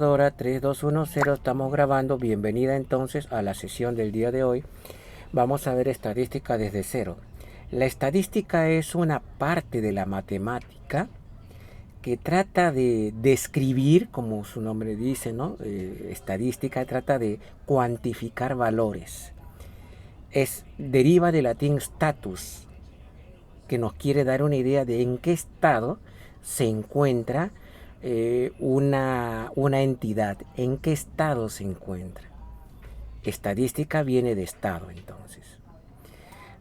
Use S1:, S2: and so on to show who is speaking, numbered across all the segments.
S1: Ahora 3, 2, 1, 0, estamos grabando. Bienvenida entonces a la sesión del día de hoy. Vamos a ver estadística desde cero. La estadística es una parte de la matemática que trata de describir, como su nombre dice, ¿no? Estadística trata de cuantificar valores. Deriva del latín status, que nos quiere dar una idea de en qué estado se encuentra una entidad, en qué estado se encuentra. Estadística viene de estado, entonces.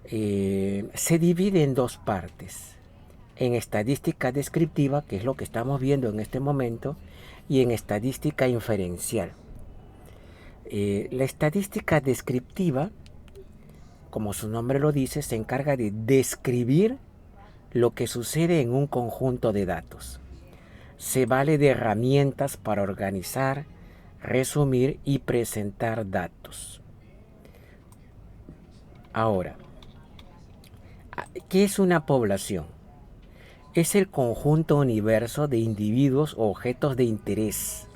S1: Se divide en dos partes. En estadística descriptiva, que es lo que estamos viendo en este momento, y en estadística inferencial. La estadística descriptiva, como su nombre lo dice, se encarga de describir lo que sucede en un conjunto de datos. Se vale de herramientas para organizar, resumir y presentar datos. Ahora, ¿qué es una población? Es el conjunto universo de individuos o objetos de interés,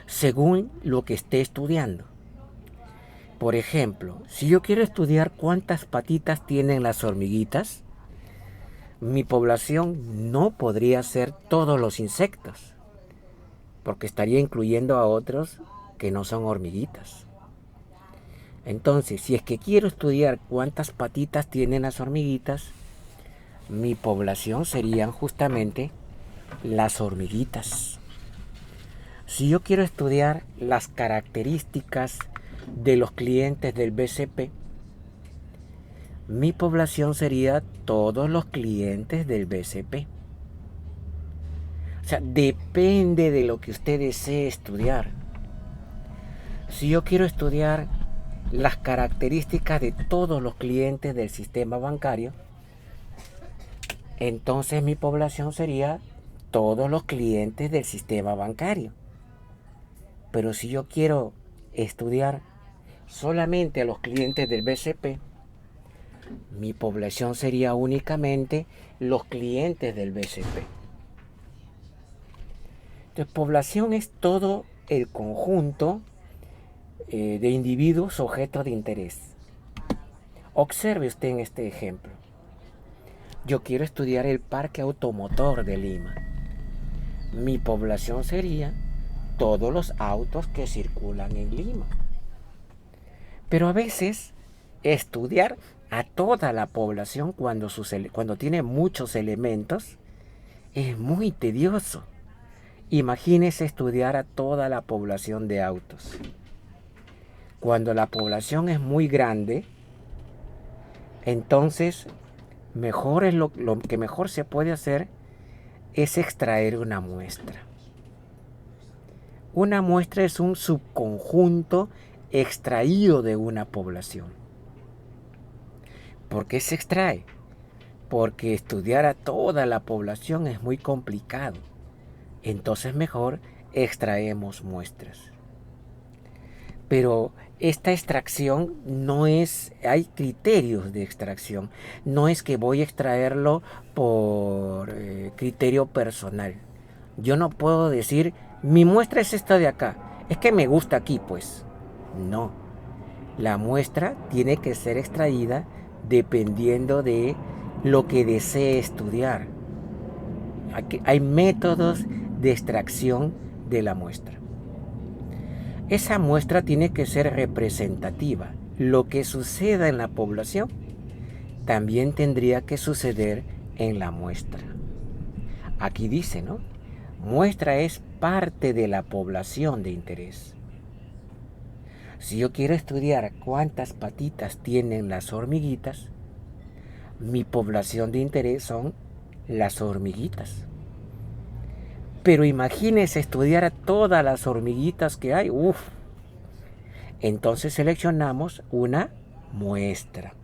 S1: según lo que esté estudiando. Por ejemplo, si yo quiero estudiar cuántas patitas tienen las hormiguitas, mi población no podría ser todos los insectos, porque estaría incluyendo a otros que no son hormiguitas. Entonces, si es que quiero estudiar cuántas patitas tienen las hormiguitas, mi población serían justamente las hormiguitas. Si yo quiero estudiar las características de los clientes del BCP, mi población sería todos los clientes del BCP. O sea, depende de lo que usted desee estudiar. Si yo quiero estudiar las características de todos los clientes del sistema bancario, entonces mi población sería todos los clientes del sistema bancario. Pero si yo quiero estudiar solamente a los clientes del BCP, mi población sería únicamente los clientes del BCP. Entonces, población es todo el conjunto de individuos objetos de interés. Observe usted en este ejemplo. Yo quiero estudiar el parque automotor de Lima. Mi población sería todos los autos que circulan en Lima. Pero a veces estudiar a toda la población cuando tiene muchos elementos es muy tedioso. Imagínese estudiar a toda la población de autos. Cuando la población es muy grande, entonces lo que mejor se puede hacer es extraer una muestra. Una muestra es un subconjunto extraído de una población. ¿Por qué se extrae? Porque estudiar a toda la población es muy complicado. Entonces mejor extraemos muestras. Pero esta extracción no es, hay criterios de extracción. No es que voy a extraerlo por criterio personal. Yo no puedo decir, mi muestra es esta de acá. Es que me gusta aquí, pues. No. La muestra tiene que ser extraída dependiendo de lo que desee estudiar. Aquí hay métodos de extracción de la muestra. Esa muestra tiene que ser representativa. Lo que suceda en la población también tendría que suceder en la muestra. Aquí dice, ¿no? Muestra es parte de la población de interés. Si yo quiero estudiar cuántas patitas tienen las hormiguitas, mi población de interés son las hormiguitas. Pero imagínese estudiar a todas las hormiguitas que hay. Entonces seleccionamos una muestra.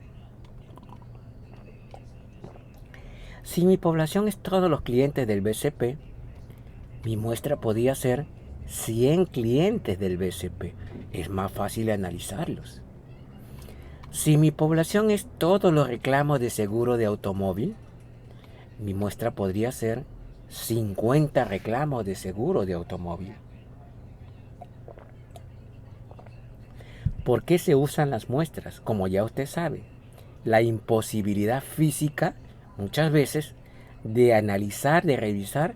S1: Si mi población es todos los clientes del BCP, mi muestra podría ser 100 clientes del BCP. Es más fácil analizarlos. Si mi población es todos los reclamos de seguro de automóvil, mi muestra podría ser 50 reclamos de seguro de automóvil. ¿Por qué se usan las muestras? Como ya usted sabe, la imposibilidad física, muchas veces, de analizar, de revisar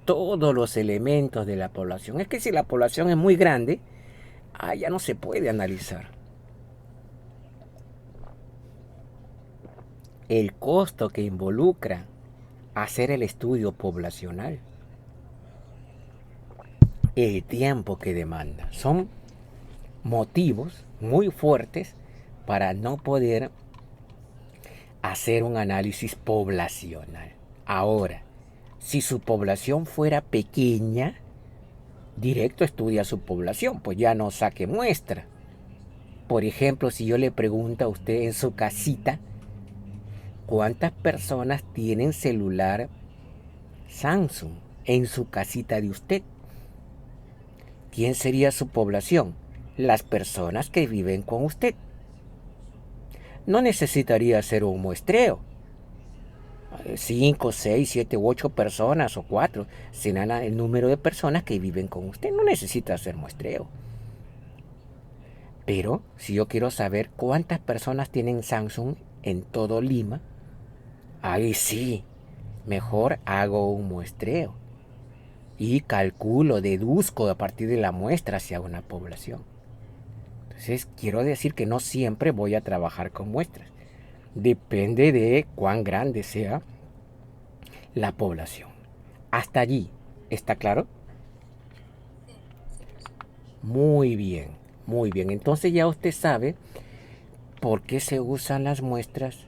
S1: todos los elementos de la población. Es que si la población es muy grande, ya no se puede analizar. El costo que involucra hacer el estudio poblacional, el tiempo que demanda, son motivos muy fuertes para no poder hacer un análisis poblacional. Ahora, si su población fuera pequeña, directo estudia su población, pues ya no saque muestra. Por ejemplo, si yo le pregunto a usted en su casita, ¿cuántas personas tienen celular Samsung en su casita de usted? ¿Quién sería su población? Las personas que viven con usted. No necesitaría hacer un muestreo. 5, 6, 7 u 8 personas o 4 serán el número de personas que viven con usted. No necesita hacer muestreo. Pero si yo quiero saber cuántas personas tienen Samsung en todo Lima, ahí sí, mejor hago un muestreo y calculo, deduzco a partir de la muestra hacia una población. Entonces quiero decir que no siempre voy a trabajar con muestras. Depende de cuán grande sea la población. Hasta allí, ¿está claro? Muy bien, muy bien. Entonces ya usted sabe por qué se usan las muestras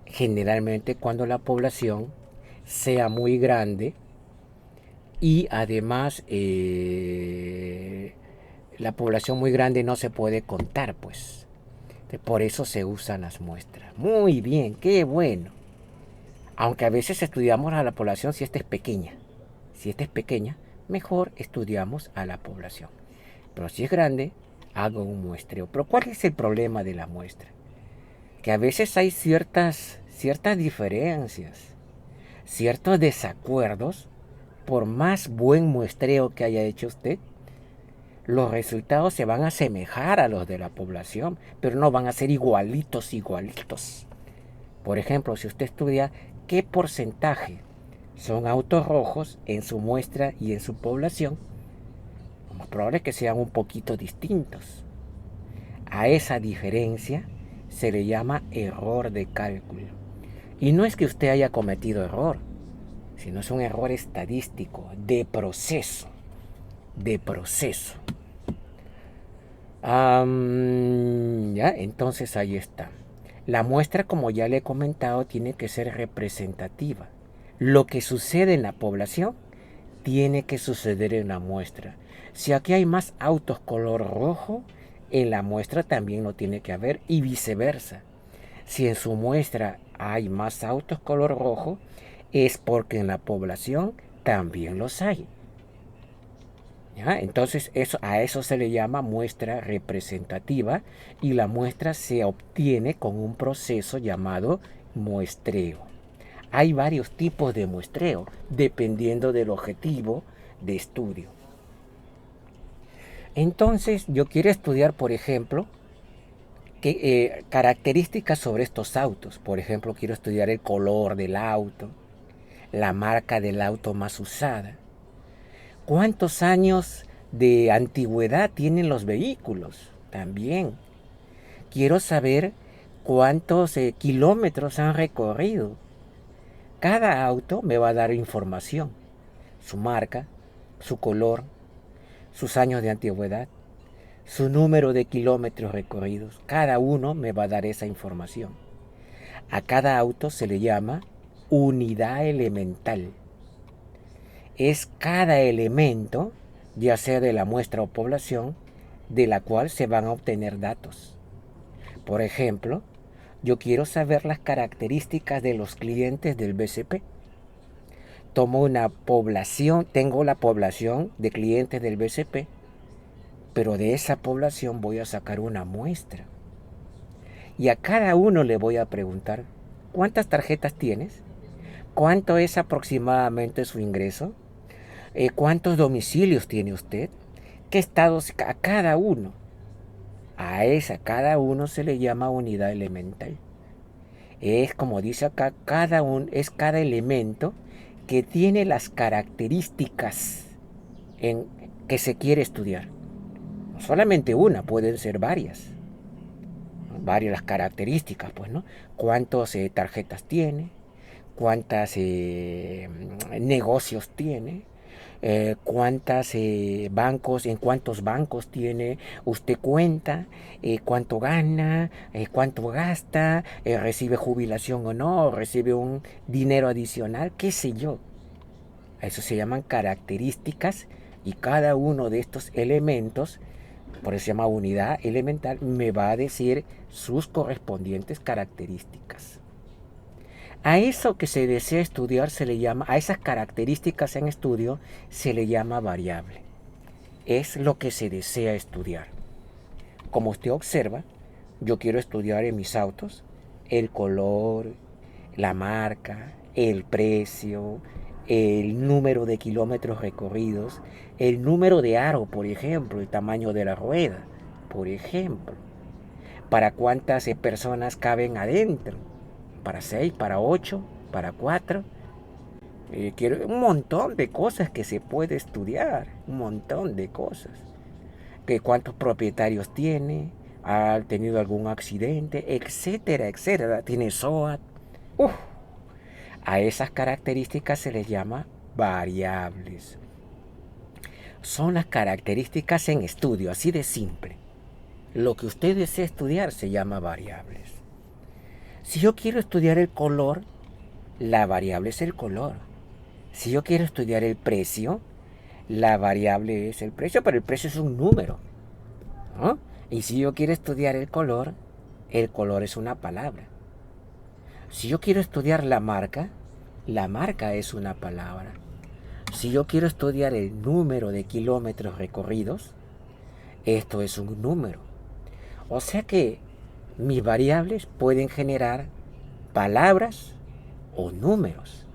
S1: generalmente cuando la población sea muy grande y además la población muy grande no se puede contar, pues. Por eso se usan las muestras. Muy bien, qué bueno. Aunque a veces estudiamos a la población si esta es pequeña. Si esta es pequeña, mejor estudiamos a la población. Pero si es grande, hago un muestreo. Pero ¿cuál es el problema de la muestra? Que a veces hay ciertas diferencias, ciertos desacuerdos. Por más buen muestreo que haya hecho usted, los resultados se van a asemejar a los de la población, pero no van a ser igualitos, igualitos. Por ejemplo, si usted estudia qué porcentaje son autos rojos en su muestra y en su población, lo más probable es que sean un poquito distintos. A esa diferencia se le llama error de cálculo. Y no es que usted haya cometido error, sino es un error estadístico, de proceso. De proceso. Ya, entonces ahí está. La muestra, como ya le he comentado, tiene que ser representativa. Lo que sucede en la población tiene que suceder en la muestra. Si aquí hay más autos color rojo, en la muestra también lo tiene que haber y viceversa. Si en su muestra hay más autos color rojo, es porque en la población también los hay. ¿Ya? Entonces a eso se le llama muestra representativa y la muestra se obtiene con un proceso llamado muestreo. Hay varios tipos de muestreo dependiendo del objetivo de estudio. Entonces yo quiero estudiar, por ejemplo, características sobre estos autos. Por ejemplo, quiero estudiar el color del auto, la marca del auto más usada. ¿Cuántos años de antigüedad tienen los vehículos? También. Quiero saber cuántos kilómetros han recorrido. Cada auto me va a dar información. Su marca, su color, sus años de antigüedad, su número de kilómetros recorridos. Cada uno me va a dar esa información. A cada auto se le llama unidad elemental. Es cada elemento, ya sea de la muestra o población, de la cual se van a obtener datos. Por ejemplo, yo quiero saber las características de los clientes del BCP. Tomo una población, tengo la población de clientes del BCP, pero de esa población voy a sacar una muestra. Y a cada uno le voy a preguntar, ¿cuántas tarjetas tienes? ¿Cuánto es aproximadamente su ingreso? ¿Cuántos domicilios tiene usted? ¿Qué estados a cada uno? Cada uno se le llama unidad elemental. Es como dice acá, es cada elemento que tiene las características en que se quiere estudiar. No solamente una, pueden ser varias. Varias las características, pues, ¿no? ¿Cuántas tarjetas tiene? ¿Cuántos negocios tiene? En cuántos bancos tiene usted cuenta, cuánto gana, cuánto gasta, recibe jubilación o no, recibe un dinero adicional, qué sé yo. Eso se llaman características y cada uno de estos elementos, por eso se llama unidad elemental, me va a decir sus correspondientes características. A eso que se desea estudiar se le llama, a esas características en estudio se le llama variable. Es lo que se desea estudiar. Como usted observa, yo quiero estudiar en mis autos el color, la marca, el precio, el número de kilómetros recorridos, el número de aro, por ejemplo, el tamaño de la rueda, por ejemplo. Para cuántas personas caben adentro. Para 6, para 8, para 4. Quiero un montón de cosas que se puede estudiar, un montón de cosas. Que cuántos propietarios tiene, ha tenido algún accidente, etcétera, etcétera. Tiene SOAT. Uf. A esas características se les llama variables. Son las características en estudio, así de simple. Lo que usted desea estudiar se llama variables. Si yo quiero estudiar el color, la variable es el color. Si yo quiero estudiar el precio, la variable es el precio, pero el precio es un número, ¿no? Y si yo quiero estudiar el color es una palabra. Si yo quiero estudiar la marca es una palabra. Si yo quiero estudiar el número de kilómetros recorridos, esto es un número. O sea que mis variables pueden generar palabras o números.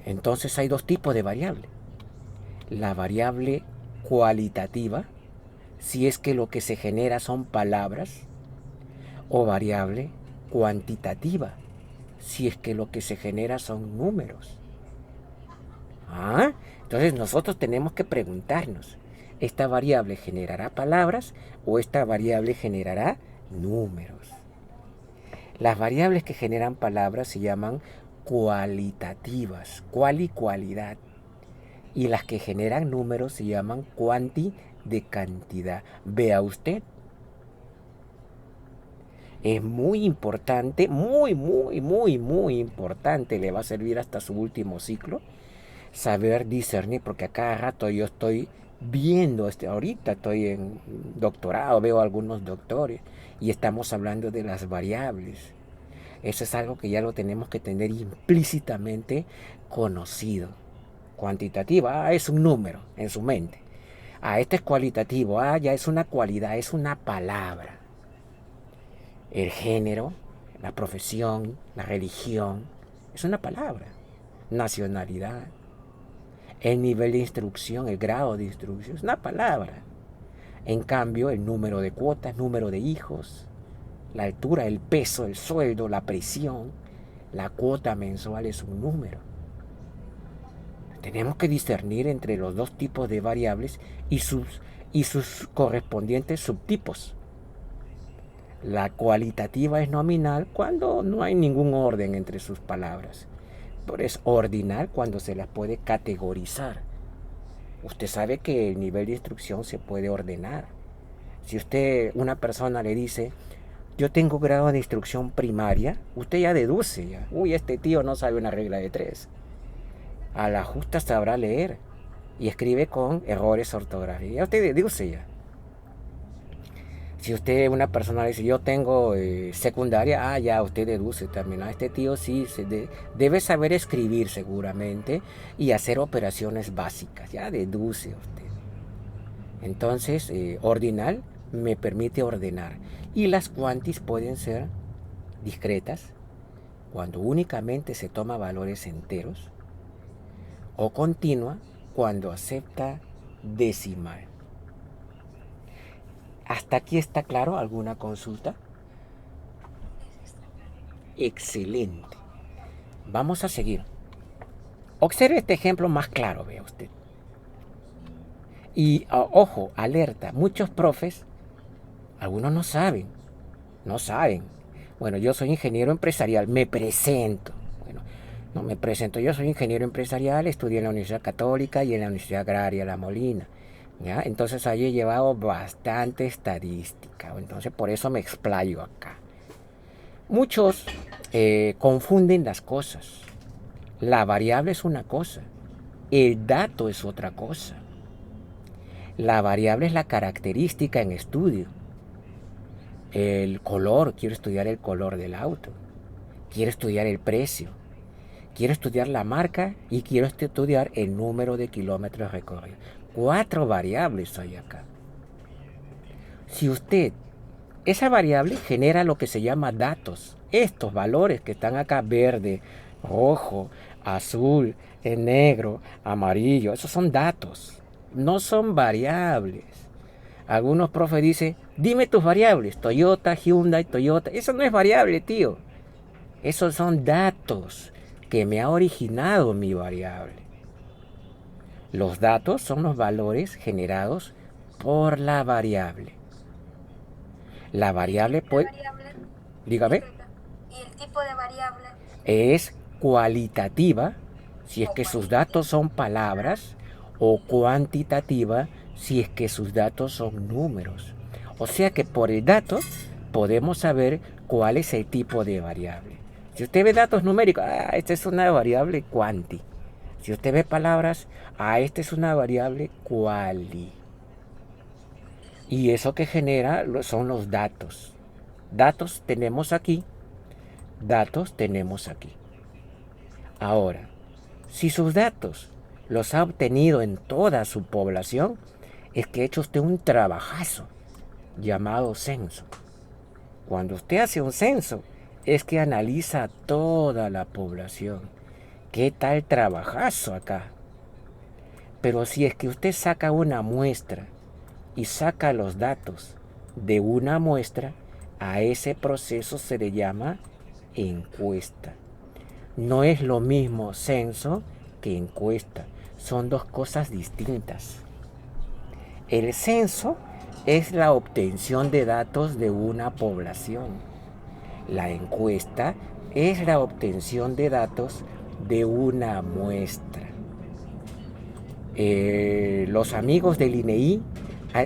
S1: Entonces hay dos tipos de variables. La variable cualitativa, si es que lo que se genera son palabras, o variable cuantitativa, si es que lo que se genera son números. Entonces nosotros tenemos que preguntarnos, ¿esta variable generará palabras o esta variable generará números? Las variables que generan palabras se llaman cualitativas, cualidad. Y las que generan números se llaman cuanti, de cantidad. Vea usted. Es muy importante, muy importante, le va a servir hasta su último ciclo, saber discernir, porque a cada rato yo estoy viendo, ahorita estoy en doctorado, veo a algunos doctores y estamos hablando de las variables. Eso es algo que ya lo tenemos que tener implícitamente conocido. Cuantitativa, es un número en su mente. Este es cualitativo, ya es una cualidad, es una palabra. El género, la profesión, la religión, es una palabra. Nacionalidad, el nivel de instrucción, el grado de instrucción, es una palabra. En cambio, el número de cuotas, número de hijos, la altura, el peso, el sueldo, la presión, la cuota mensual es un número. Tenemos que discernir entre los dos tipos de variables y sus correspondientes subtipos. La cualitativa es nominal cuando no hay ningún orden entre sus palabras. Pero es ordinal cuando se las puede categorizar. Usted sabe que el nivel de instrucción se puede ordenar. Si una persona le dice, yo tengo grado de instrucción primaria, usted ya deduce, ya. Este tío no sabe una regla de 3. A la justa sabrá leer y escribe con errores ortográficos. Ya usted deduce ya. Si usted, una persona le dice, yo tengo secundaria, ya usted deduce también. Este tío sí debe saber escribir seguramente y hacer operaciones básicas. Ya deduce usted. Entonces, ordinal me permite ordenar. Y las cuantis pueden ser discretas, cuando únicamente se toma valores enteros, o continua cuando acepta decimal. ¿Hasta aquí está claro? ¿Alguna consulta? Excelente. Vamos a seguir. Observe este ejemplo más claro, vea usted. Y ojo, alerta, muchos profes, algunos no saben. Bueno, yo soy ingeniero empresarial, me presento. Bueno, no me presento, yo soy ingeniero empresarial, estudié en la Universidad Católica y en la Universidad Agraria La Molina. ¿Ya? Entonces ahí he llevado bastante estadística, entonces por eso me explayo acá. Muchos confunden las cosas. La variable es una cosa, el dato es otra cosa. La variable es la característica en estudio. El color, quiero estudiar el color del auto, quiero estudiar el precio, quiero estudiar la marca y quiero estudiar el número de kilómetros recorridos. 4 variables hay acá. Si usted, esa variable genera lo que se llama datos. Estos valores que están acá, verde, rojo, azul, negro, amarillo, esos son datos, no son variables. Algunos profes dicen, dime tus variables, Toyota, Hyundai, Toyota. Eso no es variable, tío. Esos son datos que me ha originado mi variable. Los datos son los valores generados por la variable. La variable puede... Dígame.
S2: ¿Y el tipo de variable?
S1: Es cualitativa, si es que sus datos son palabras, o cuantitativa, si es que sus datos son números. O sea que por el dato podemos saber cuál es el tipo de variable. Si usted ve datos numéricos, esta es una variable cuanti. Si usted ve palabras, esta es una variable quali. Y eso que genera son los datos. Datos tenemos aquí, datos tenemos aquí. Ahora, si sus datos los ha obtenido en toda su población, es que ha hecho usted un trabajazo llamado censo. Cuando usted hace un censo, es que analiza toda la población. ¿Qué tal trabajazo acá? Pero si es que usted saca una muestra y saca los datos de una muestra, a ese proceso se le llama encuesta. No es lo mismo censo que encuesta. Son dos cosas distintas. El censo es la obtención de datos de una población. La encuesta es la obtención de datos de una muestra. Los amigos del INEI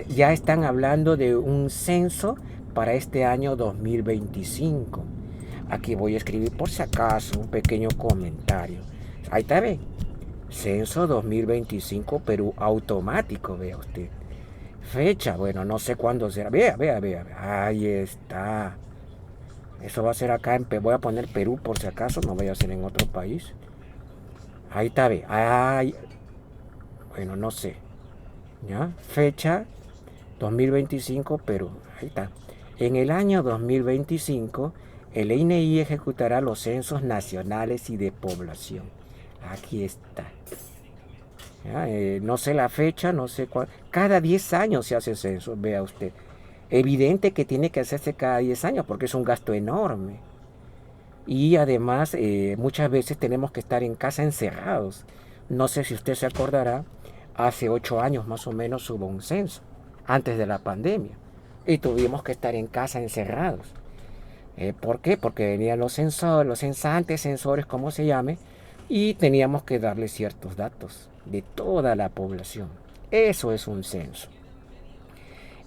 S1: ya están hablando de un censo para este año 2025. Aquí voy a escribir por si acaso un pequeño comentario. Ahí está, ve. Censo 2025 Perú automático, vea usted. Fecha, bueno, no sé cuándo será. Vea. Ahí está. Eso va a ser acá en Perú. Voy a poner Perú por si acaso, no vaya a ser en otro país. Ahí está, ve. Bueno, no sé. ¿Ya? Fecha 2025 Perú. Ahí está. En el año 2025, el INEI ejecutará los censos nacionales y de población. Aquí está. No sé la fecha, no sé cuál. Cada 10 años se hace censo, vea usted. Evidente que tiene que hacerse cada 10 años porque es un gasto enorme. Y además muchas veces tenemos que estar en casa encerrados. No sé si usted se acordará, hace 8 años más o menos hubo un censo, antes de la pandemia. Y tuvimos que estar en casa encerrados. ¿Por qué? Porque venían los sensores, los censantes, sensores, como se llame, y teníamos que darle ciertos datos de toda la población. Eso es un censo.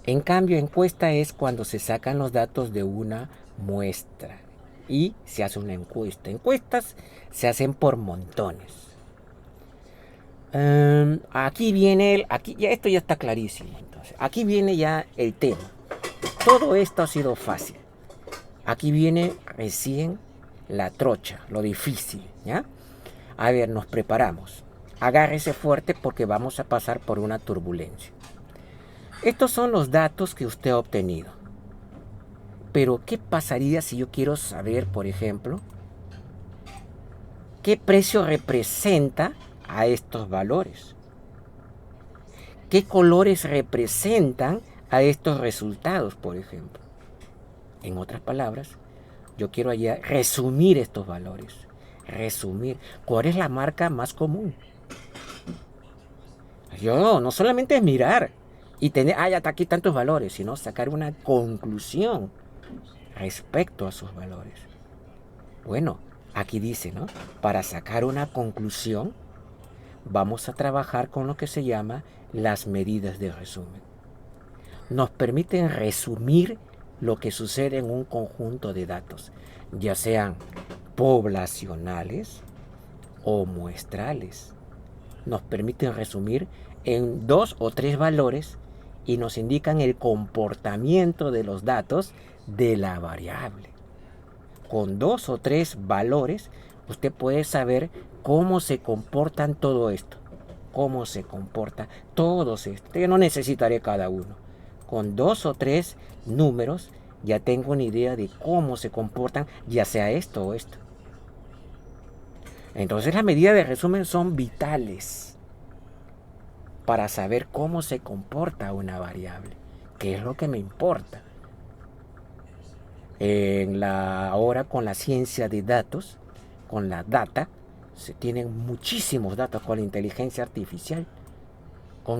S1: En cambio, encuesta es cuando se sacan los datos de una muestra y se hace una encuesta. Encuestas se hacen por montones. Aquí viene esto ya está clarísimo. Entonces, aquí viene ya el tema. Todo esto ha sido fácil. Aquí viene recién la trocha, lo difícil, ¿ya? A ver, nos preparamos. Agárrese fuerte porque vamos a pasar por una turbulencia. Estos son los datos que usted ha obtenido. Pero, ¿qué pasaría si yo quiero saber, por ejemplo, ¿Qué precio representa a estos valores? ¿Qué colores representan a estos resultados, por ejemplo? En otras palabras, yo quiero allá resumir estos valores. Resumir. ¿Cuál es la marca más común? Yo no solamente es mirar y tener, ya está aquí tantos valores, sino sacar una conclusión respecto a sus valores. Bueno, aquí dice, ¿no? Para sacar una conclusión, vamos a trabajar con lo que se llama las medidas de resumen. Nos permiten resumir lo que sucede en un conjunto de datos, ya sean poblacionales o muestrales. Nos permiten resumir en 2 o 3 valores y nos indican el comportamiento de los datos de la variable. Con 2 o 3 valores, usted puede saber cómo se comportan todo esto. Cómo se comporta todos estos. Yo no necesitaré cada uno. Con 2 o 3 números ya tengo una idea de cómo se comportan, ya sea esto o esto. Entonces las medidas de resumen son vitales para saber cómo se comporta una variable, qué es lo que me importa. Ahora con la ciencia de datos, con la data, se tienen muchísimos datos con la inteligencia artificial.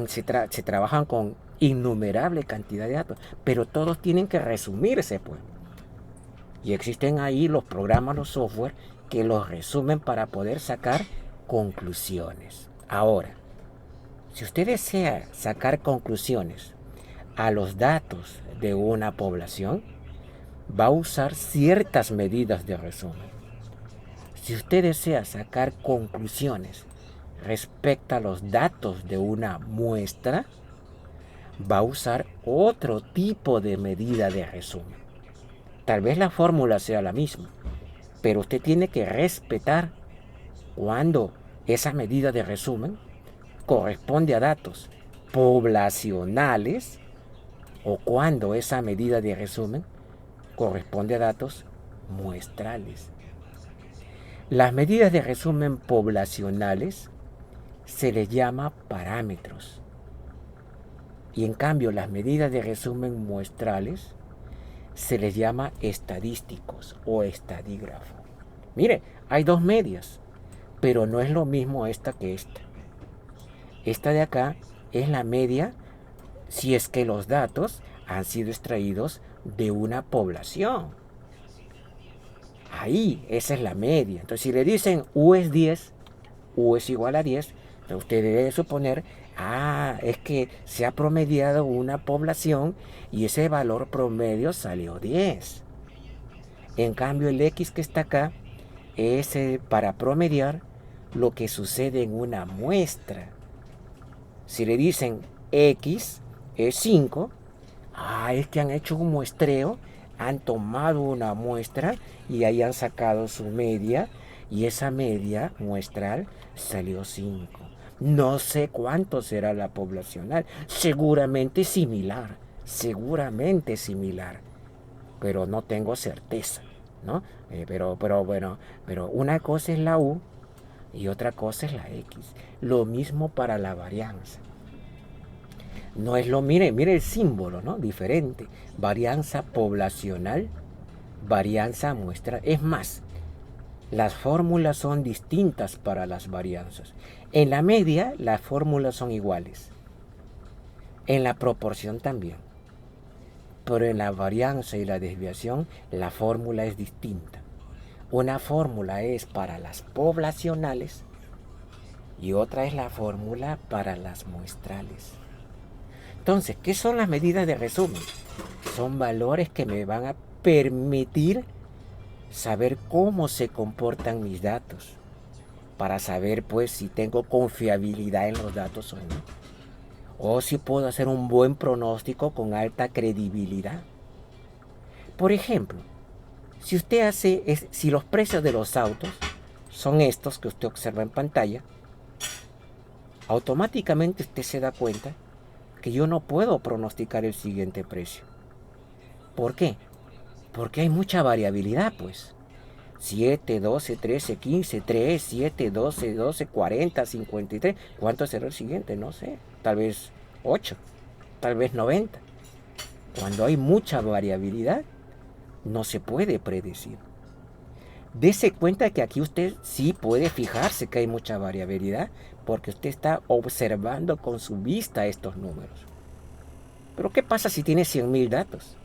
S1: Se trabajan con innumerable cantidad de datos, pero todos tienen que resumirse, pues. Y existen ahí los programas, los software, que los resumen para poder sacar conclusiones. Ahora, si usted desea sacar conclusiones a los datos de una población, va a usar ciertas medidas de resumen. Si usted desea sacar conclusiones respecto a los datos de una muestra, va a usar otro tipo de medida de resumen. Tal vez la fórmula sea la misma, pero usted tiene que respetar cuando esa medida de resumen corresponde a datos poblacionales o cuando esa medida de resumen corresponde a datos muestrales. Las medidas de resumen poblacionales se les llama parámetros y en cambio las medidas de resumen muestrales se les llama estadísticos o estadígrafo. Mire, hay 2 medias, pero no es lo mismo esta que esta. Esta de acá es la media si es que los datos han sido extraídos de una población. Ahí, esa es la media. Entonces, si le dicen U es 10, U es igual a 10, usted debe suponer, es que se ha promediado una población y ese valor promedio salió 10. En cambio, el X que está acá es para promediar lo que sucede en una muestra. Si le dicen X es 5, es que han hecho un muestreo, han tomado una muestra y ahí han sacado su media y esa media muestral salió 5. No sé cuánto será la poblacional, seguramente similar, pero no tengo certeza, ¿no? Pero una cosa es la U y otra cosa es la X. Lo mismo para la varianza. No es mire el símbolo, ¿no? Diferente. Varianza poblacional, varianza muestral. Es más, las fórmulas son distintas para las varianzas. En la media, las fórmulas son iguales. En la proporción también. Pero en la varianza y la desviación, la fórmula es distinta. Una fórmula es para las poblacionales y otra es la fórmula para las muestrales. Entonces, ¿qué son las medidas de resumen? Son valores que me van a permitir saber cómo se comportan mis datos, para saber pues si tengo confiabilidad en los datos o no, o si puedo hacer un buen pronóstico con alta credibilidad. Por ejemplo, si los precios de los autos son estos que usted observa en pantalla, automáticamente usted se da cuenta que yo no puedo pronosticar el siguiente precio. ¿Por qué? Porque hay mucha variabilidad, pues. 7, 12, 13, 15, 3, 7, 12, 12, 40, 53. ¿Cuánto será el siguiente? No sé. Tal vez 8, tal vez 90. Cuando hay mucha variabilidad, no se puede predecir. Dese cuenta que aquí usted sí puede fijarse que hay mucha variabilidad porque usted está observando con su vista estos números. Pero ¿qué pasa si tiene 100.000 datos?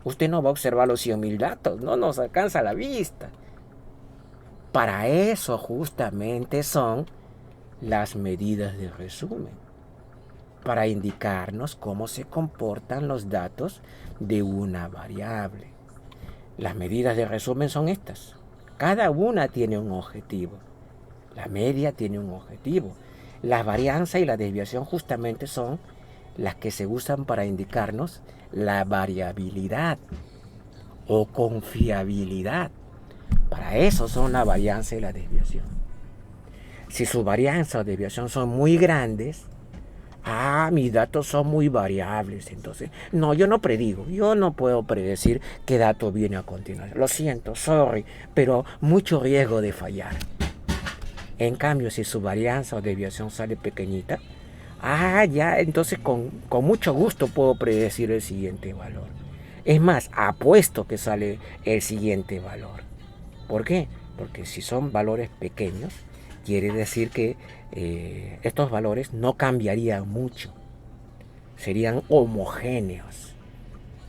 S1: Usted no va a observar los 100.000 datos, no nos alcanza la vista. Para eso justamente son las medidas de resumen, para indicarnos cómo se comportan los datos de una variable. Las medidas de resumen son estas. Cada una tiene un objetivo. La media tiene un objetivo. La varianza y la desviación justamente son las que se usan para indicarnos la variabilidad o confiabilidad. Para eso son la varianza y la desviación. Si su varianza o desviación son muy grandes, mis datos son muy variables, entonces, no, yo no predigo, yo no puedo predecir qué dato viene a continuación. Lo siento, sorry, pero mucho riesgo de fallar. En cambio, si su varianza o desviación sale pequeñita, ya, entonces con mucho gusto puedo predecir el siguiente valor. Es más, apuesto que sale el siguiente valor. ¿Por qué? Porque si son valores pequeños, quiere decir que estos valores no cambiarían mucho, serían homogéneos.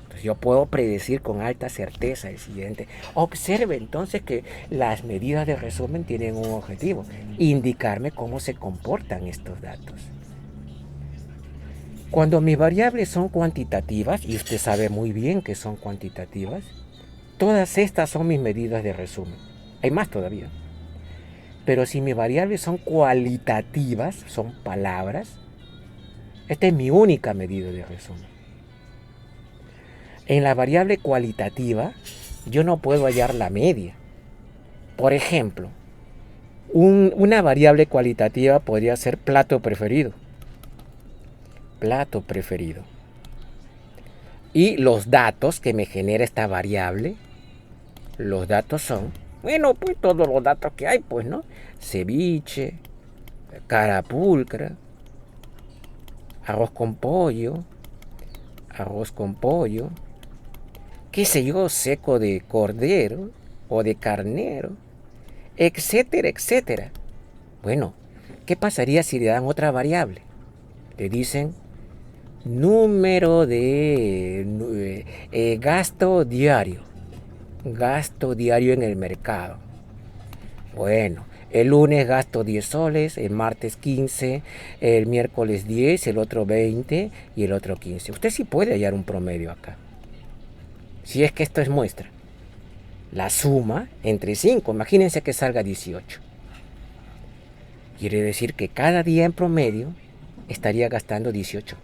S1: Entonces yo puedo predecir con alta certeza el siguiente. Observe entonces que las medidas de resumen tienen un objetivo: indicarme cómo se comportan estos datos. Cuando mis variables son cuantitativas, y usted sabe muy bien que son cuantitativas, todas estas son mis medidas de resumen. Hay más todavía. Pero si mis variables son cualitativas, son palabras, esta es mi única medida de resumen. En la variable cualitativa, yo no puedo hallar la media. Por ejemplo, una variable cualitativa podría ser plato preferido. Plato preferido. Y los datos que me genera esta variable, los datos son, bueno, pues todos los datos que hay, pues, ¿no? Ceviche, carapulcra, arroz con pollo, qué sé yo, seco de cordero o de carnero, etcétera, etcétera. Bueno, ¿qué pasaría si le dan otra variable? Le dicen número de gasto diario en el mercado. Bueno, el lunes gasto 10 soles, el martes 15, el miércoles 10, el otro 20 y el otro 15. Usted sí puede hallar un promedio acá. Si es que esto es muestra. La suma entre 5, imagínense que salga 18. Quiere decir que cada día en promedio estaría gastando 18.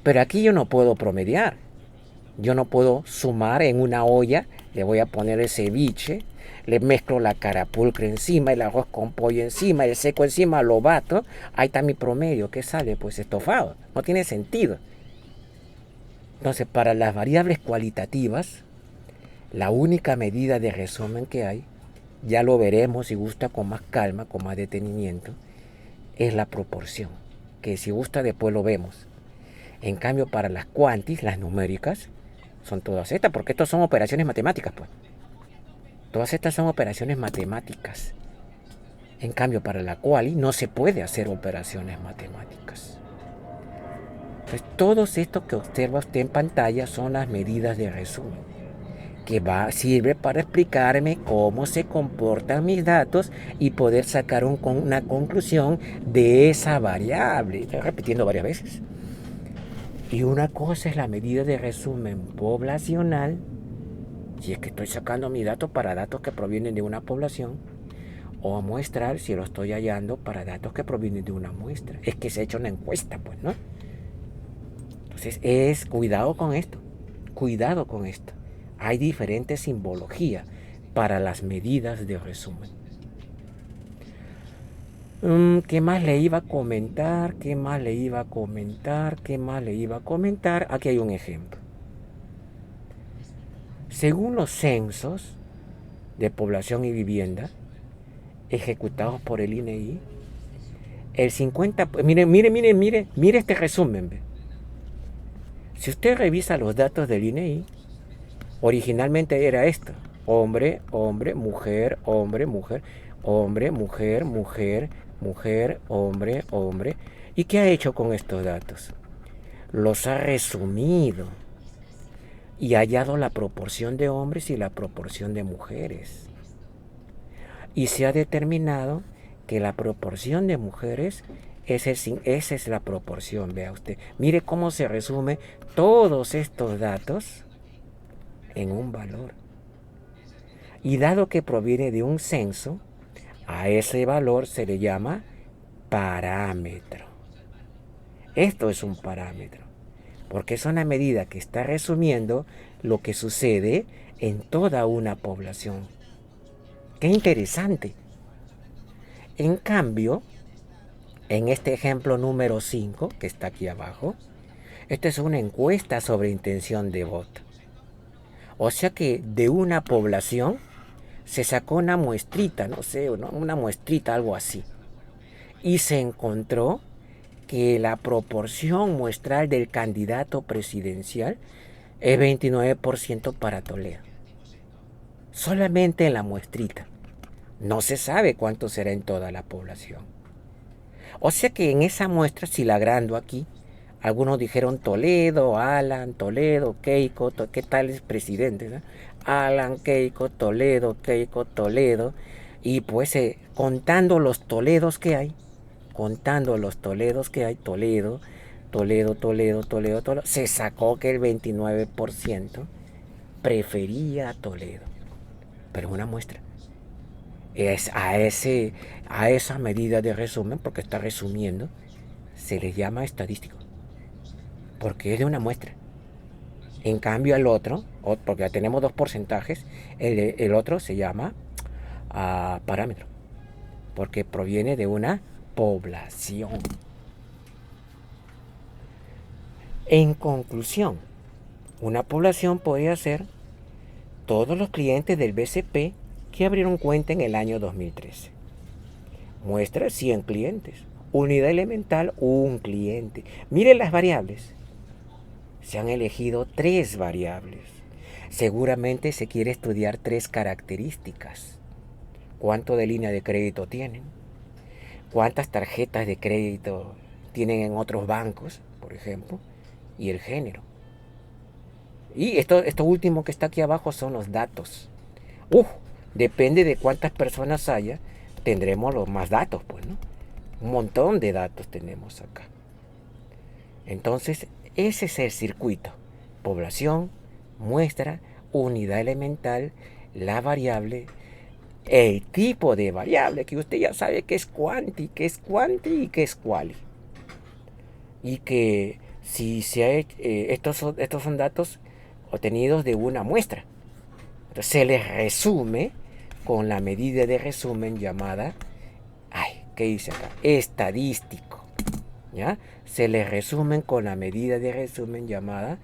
S1: Pero aquí yo no puedo promediar. Yo no puedo sumar en una olla, le voy a poner el ceviche, le mezclo la carapulcra encima, el arroz con pollo encima, el seco encima, lo bato. Ahí está mi promedio. ¿Qué sale? Pues estofado. No tiene sentido. Entonces, para las variables cualitativas, la única medida de resumen que hay, ya lo veremos si gusta con más calma, con más detenimiento, es la proporción, que si gusta después lo vemos. En cambio, para las cuantis, las numéricas, son todas estas, porque estas son operaciones matemáticas, pues. Todas estas son operaciones matemáticas. En cambio, para la quali no se puede hacer operaciones matemáticas. Entonces, todos estos que observa usted en pantalla son las medidas de resumen, que sirve para explicarme cómo se comportan mis datos y poder sacar una conclusión de esa variable. Estoy repitiendo varias veces. Y una cosa es la medida de resumen poblacional, si es que estoy sacando mis datos para datos que provienen de una población, o muestral si lo estoy hallando para datos que provienen de una muestra. Es que se ha hecho una encuesta, pues, ¿no? Entonces, cuidado con esto, cuidado con esto. Hay diferentes simbologías para las medidas de resumen. ¿Qué más le iba a comentar? Aquí hay un ejemplo. Según los censos, de Población y Vivienda ejecutados por el INEI, el 50, mire este resumen. ¿Ve? Si usted revisa los datos del INEI, originalmente era esto: hombre, hombre, mujer, hombre, mujer, hombre, mujer, mujer, mujer, hombre, hombre. ¿Y qué ha hecho con estos datos? Los ha resumido y ha hallado la proporción de hombres y la proporción de mujeres. Y se ha determinado que la proporción de mujeres, esa es la proporción, vea usted. Mire cómo se resume todos estos datos en un valor. Y dado que proviene de un censo, a ese valor se le llama parámetro. Esto es un parámetro, porque es una medida que está resumiendo lo que sucede en toda una población. ¡Qué interesante! En cambio, en este ejemplo número 5, que está aquí abajo, esta es una encuesta sobre intención de voto. O sea que de una población se sacó una muestrita, no sé, una muestrita, algo así. Y se encontró que la proporción muestral del candidato presidencial es 29% para Toledo. Solamente en la muestrita. No se sabe cuánto será en toda la población. O sea que en esa muestra, si la agrando aquí, algunos dijeron Toledo, Alan, Toledo, Keiko, ¿qué tales presidentes? ¿No? Alan, Keiko, Toledo, Keiko, Toledo. Y pues contando los Toledos que hay, Toledo, Toledo, Toledo, Toledo, Toledo, se sacó que el 29% prefería a Toledo. Pero una muestra. Es a esa medida de resumen, porque está resumiendo, se le llama estadístico, porque es de una muestra. En cambio al otro, porque ya tenemos dos porcentajes, el otro se llama parámetro, porque proviene de una población. En conclusión, una población podría ser todos los clientes del BCP que abrieron cuenta en el año 2013. Muestra 100 clientes. Unidad elemental, un cliente. Miren las variables. Se han elegido 3 variables. Seguramente se quiere estudiar 3 características. ¿Cuánto de línea de crédito tienen? ¿Cuántas tarjetas de crédito tienen en otros bancos, por ejemplo? Y el género. Y esto último que está aquí abajo son los datos. Depende de cuántas personas haya, tendremos los más datos, pues, ¿no? Un montón de datos tenemos acá. Entonces, ese es el circuito. Población, muestra, unidad elemental, la variable, el tipo de variable, que usted ya sabe que es cuanti, que es cuanti y que es quali. Y que si estos son datos obtenidos de una muestra. Entonces se les resume con la medida de resumen llamada, ¿qué dice acá? Estadístico. ¿Ya? Se les resumen con la medida de resumen llamada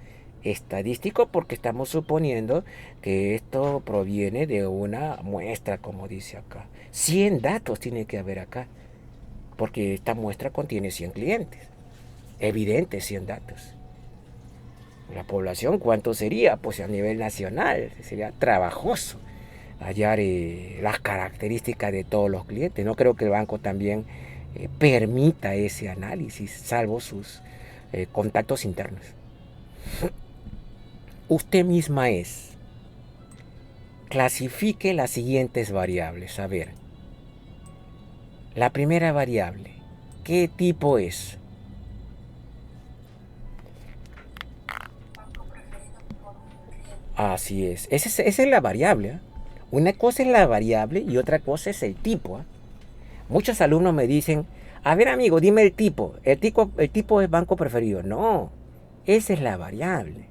S1: estadístico, porque estamos suponiendo que esto proviene de una muestra, como dice acá. 100 datos tiene que haber acá, porque esta muestra contiene 100 clientes. Evidente, 100 datos. La población, ¿cuánto sería? Pues a nivel nacional sería trabajoso hallar las características de todos los clientes. No creo que el banco también permita ese análisis, salvo sus contactos internos. Usted misma clasifique las siguientes variables. A ver, la primera variable, ¿qué tipo es? Así es. Esa es la variable. ¿Eh? Una cosa es la variable y otra cosa es el tipo. ¿Eh? Muchos alumnos me dicen, a ver amigo, dime el tipo. El tipo es banco preferido. No, esa es la variable.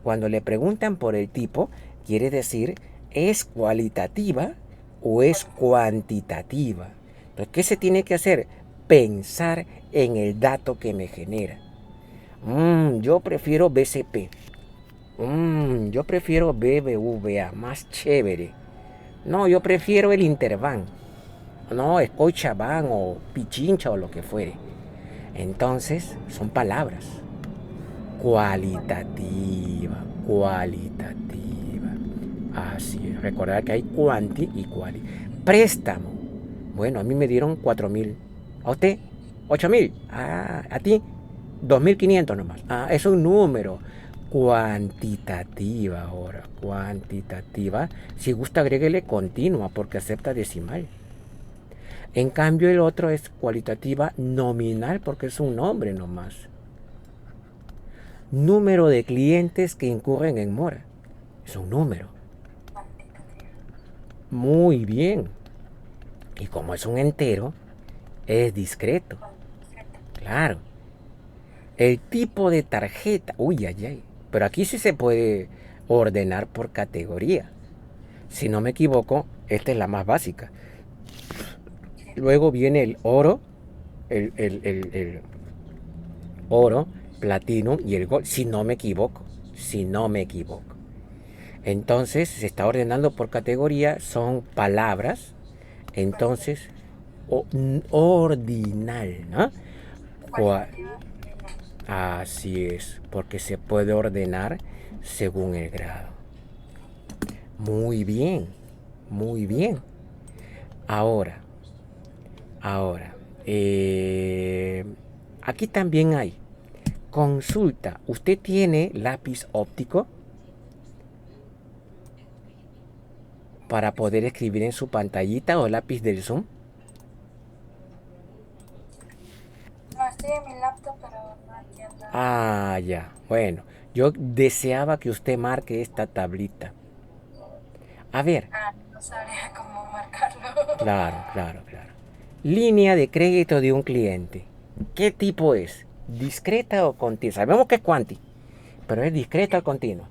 S1: Cuando le preguntan por el tipo, quiere decir, ¿es cualitativa o es cuantitativa? Entonces, ¿qué se tiene que hacer? Pensar en el dato que me genera. Yo prefiero BCP. Yo prefiero BBVA, más chévere. No, yo prefiero el intervan. No, escuchaban o pichincha o lo que fuere. Entonces, son palabras. Cualitativa, cualitativa. Así es. Recordar que hay cuanti y quali. Préstamo. Bueno, a mí me dieron 4.000. ¿A usted? 8.000. Ah, a ti 2.500 nomás. Ah, es un número. Cuantitativa ahora. Cuantitativa. Si gusta, agréguele continua porque acepta decimal. En cambio, el otro es cualitativa nominal porque es un nombre nomás. Número de clientes que incurren en mora. Es un número. Muy bien. Y como es un entero, es discreto. Claro. El tipo de tarjeta. Uy, ay, ay. Pero aquí sí se puede ordenar por categoría. Si no me equivoco, esta es la más básica. Luego viene el oro, el oro, platino y el gold. Si no me equivoco. Si no me equivoco. Entonces se está ordenando por categoría. Son palabras. Entonces, ordinal, ¿no? Así es, porque se puede ordenar según el grado. Muy bien, muy bien. Ahora, aquí también hay consulta. ¿Usted tiene lápiz óptico para poder escribir en su pantallita o lápiz del Zoom?
S2: No, estoy en mi laptop, pero no entiendo.
S1: Ah, ya. Bueno, yo deseaba que usted marque esta tablita. A ver.
S2: Ah, no sabría cómo marcarlo.
S1: Claro, claro, claro. Línea de crédito de un cliente. ¿Qué tipo es? ¿Discreta o continua? Sabemos que es cuanti, pero ¿es discreta o continua?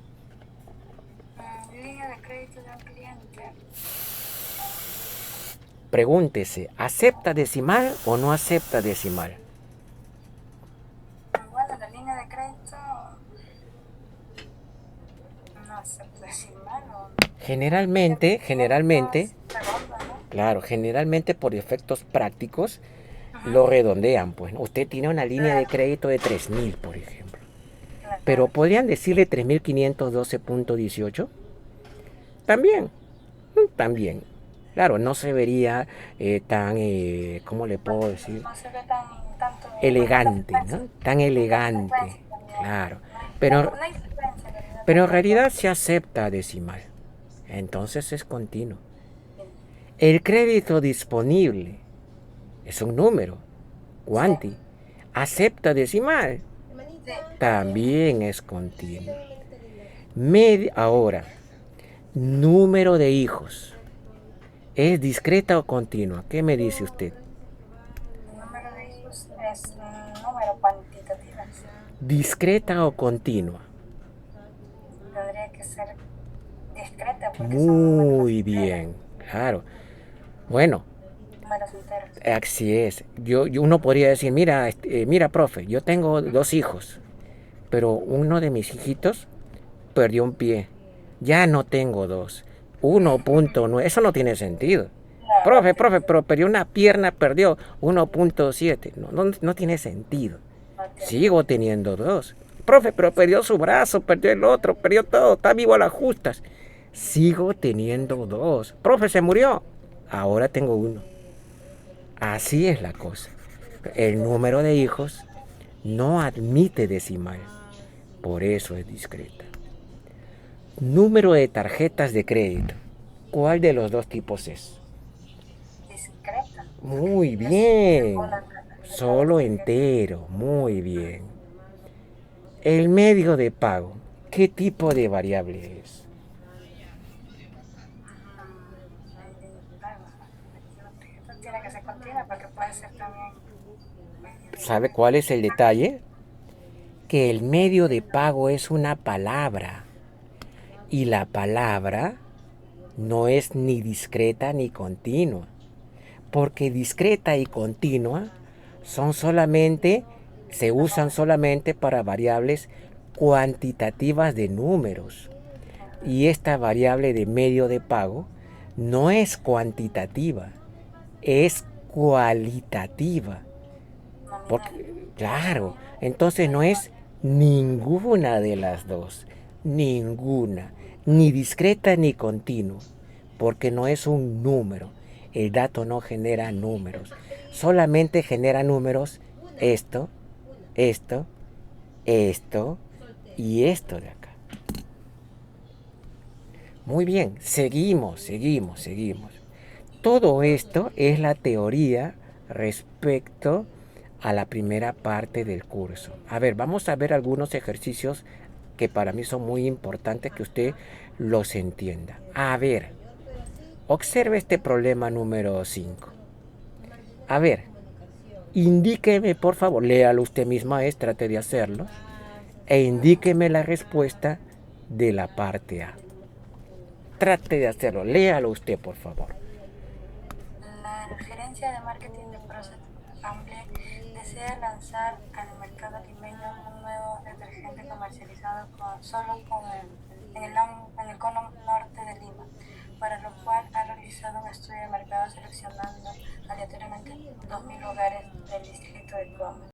S2: Línea de crédito de un cliente.
S1: Pregúntese, ¿acepta decimal o no acepta decimal?
S2: Bueno, la línea de crédito no acepta decimal o
S1: Generalmente,
S2: redonda, ¿no?
S1: claro, generalmente por efectos prácticos lo redondean, pues. Usted tiene una línea de crédito de 3.000, por ejemplo.
S2: Claro.
S1: Pero ¿podrían decirle 3.512.18? También, también. Claro, no se vería tan, ¿cómo le puedo decir?
S2: No se ve tanto
S1: Elegante, ¿no? Tan elegante, claro. Pero en realidad se acepta decimal. Entonces es continuo. El crédito disponible es un número. Cuanti. Acepta decimal. También es continuo. Ahora, número de hijos. ¿Es discreta o continua? ¿Qué me dice usted?
S2: El número de hijos es un número cuantitativo.
S1: ¿Discreta o continua?
S2: Tendría que ser discreta porque
S1: Muy bien, claro. Bueno,
S2: números enteros.
S1: así es. Uno podría decir, mira, mira, profe, yo tengo 2 hijos, pero uno de mis hijitos perdió un pie. Ya no tengo 2. 1.9. Eso no tiene sentido. Profe, pero perdió una pierna, perdió 1.7. No tiene sentido. Sigo teniendo 2. Profe, pero perdió su brazo, perdió el otro, perdió todo, está vivo a las justas. Sigo teniendo 2. Profe, se murió. Ahora tengo 1. Así es la cosa. El número de hijos no admite decimal. Por eso es discreta. Número de tarjetas de crédito. ¿Cuál de los dos tipos es?
S2: Discreta.
S1: Muy bien. Solo entero. Muy bien. El medio de pago. ¿Qué tipo de variable es?
S2: Tiene que ser continua porque puede ser también.
S1: ¿Sabe cuál es el detalle? Que el medio de pago es una palabra. Y la palabra no es ni discreta ni continua. Porque discreta y continua se usan solamente para variables cuantitativas de números. Y esta variable de medio de pago no es cuantitativa, es cualitativa.
S2: nominal.
S1: Porque, claro, entonces no es ninguna de las dos, ninguna, ni discreta ni continua, porque no es un número. El dato no genera números, solamente genera números esto, esto, esto y esto de acá. Muy bien, seguimos. Todo esto es la teoría respecto a la primera parte del curso. A ver, vamos a ver algunos ejercicios que para mí son muy importantes que usted los entienda. A ver, observe este problema número 5. A ver, indíqueme, por favor, léalo usted misma, trate de hacerlo, e indíqueme la respuesta de la parte A. Trate de hacerlo, léalo usted, por favor.
S2: La gerencia de marketing de Procter Gamble desea lanzar al mercado limeño un nuevo detergente comercializado en el cono norte de Lima, para lo cual ha realizado un estudio de mercado seleccionando aleatoriamente 2.000 hogares del distrito de Cuamo.